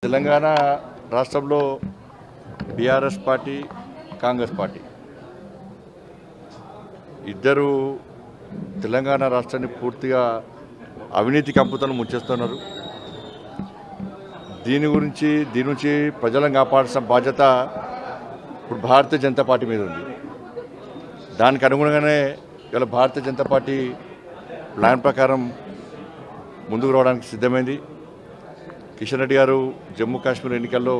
తెలంగాణ రాష్ట్రంలో BRS party Congress party ఇద్దరు తెలంగాణ రాష్ట్రాన్ని పూర్తిగా అవినీతి కంపుతను ముంచేస్తున్నారు. దీని నుంచి ప్రజలను కాపాడాల్సిన బాధ్యత ఇప్పుడు భారతీయ జనతా పార్టీ మీద ఉంది. దానికి అనుగుణంగానే ఇలా భారతీయ జనతా పార్టీ ప్లాన్ ప్రకారం ముందుకు రావడానికి సిద్ధమైంది. కిషన్ రెడ్డి గారు జమ్మూ కాశ్మీర్ ఎన్నికల్లో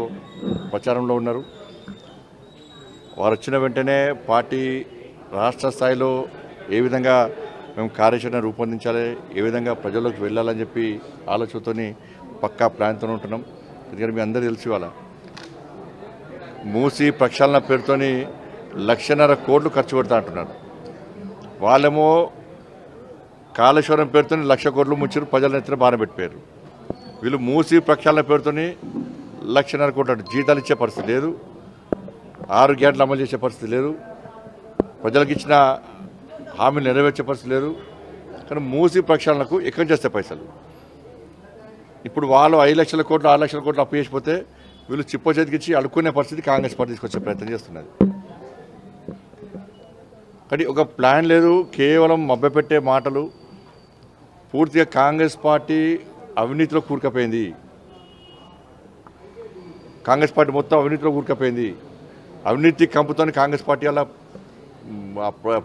ప్రచారంలో ఉన్నారు. వారు వచ్చిన వెంటనే పార్టీ రాష్ట్ర స్థాయిలో ఏ విధంగా మేము కార్యాచరణ రూపొందించాలి, ఏ విధంగా ప్రజల్లోకి వెళ్ళాలని చెప్పి ఆలోచనతో పక్కా ప్లాన్తో ఉంటున్నాం. ఎందుకంటే మీ అందరూ తెలిసి వాళ్ళ మూసి ప్రక్షాళన పేరుతోని 1,50,000 కోట్లు ఖర్చు పెడతా అంటున్నారు. వాళ్ళేమో కాళేశ్వరం పేరుతో 1,00,000 కోట్లు ముచ్చారు, ప్రజల ఎత్తున బాధ పెట్టిపోయారు. వీళ్ళు మూసి ప్రక్షాళన పేరుతో 1,50,000 కోట్లు జీతాలు ఇచ్చే పరిస్థితి లేదు, 6 గ్యారెంటీలు అమలు చేసే పరిస్థితి లేదు, ప్రజలకు ఇచ్చిన హామీలు నెరవేర్చే పరిస్థితి లేదు. కానీ మూసి ప్రక్షాళనకు ఎక్కడ చేస్తే పైసలు ఇప్పుడు వాళ్ళు 5,00,000 కోట్లు 6,00,000 కోట్లు అప్పు చేసిపోతే వీళ్ళు చిప్ప చేతికిచ్చి అడుక్కునే పరిస్థితి కాంగ్రెస్ పార్టీ తీసుకొచ్చే ప్రయత్నం చేస్తున్నది. కానీ ఒక ప్లాన్ లేదు, కేవలం మభ్యపెట్టే మాటలు. పూర్తిగా కాంగ్రెస్ పార్టీ అవినీతిలో కూరుకుపోయింది. కాంగ్రెస్ పార్టీ మొత్తం అవినీతిలో కూరుకుపోయింది. అవినీతి కంపుతోని కాంగ్రెస్ పార్టీ అలా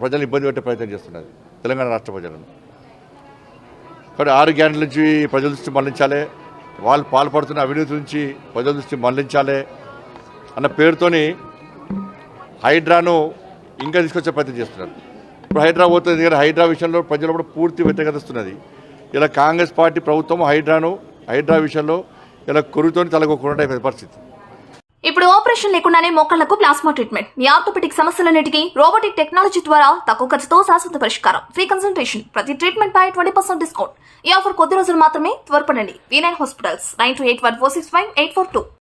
ప్రజలను ఇబ్బంది పెట్టే ప్రయత్నం చేస్తున్నది తెలంగాణ రాష్ట్ర ప్రజలను. కానీ 6 గ్యారెంటీల నుంచి ప్రజల దృష్టి మళ్లించాలి, వాళ్ళు పాల్పడుతున్న అవినీతి నుంచి ప్రజల దృష్టి మళ్లించాలి అన్న పేరుతోని హైడ్రాను ఇంకా తీసుకొచ్చే ప్రయత్నం చేస్తున్నారు. ఇప్పుడు హైడ్రా పోతుంది కానీ హైడ్రా విషయంలో ప్రజలు కూడా పూర్తి వ్యతిరేకత వస్తున్నది. ఇలా కాంగ్రెస్ పార్టీ ప్రభుత్వం హైడ్రా విషయంలో ఇలా కొరుతోని తలగొకుండా పరిస్థితి. ఇప్పుడు ఆపరేషన్ లేకుండానే మోకాళ్లకు ప్లాస్మా ట్రీట్మెంట్, మీ ఆర్థోపెటిక్ సమస్యలన్నిటికీ రోబోటిక్ టెక్నాలజీ ద్వారా తక్కువ ఖర్చుతో శాశ్వత పరిష్కారం, ఫ్రీ కన్సల్టేషన్, ప్రతి ట్రీట్మెంట్ పై 20% డిస్కౌంట్. ఈ ఆఫర్ కొద్ది రోజులు మాత్రమే, త్వరపడండి. V9 hospitals 9281465842.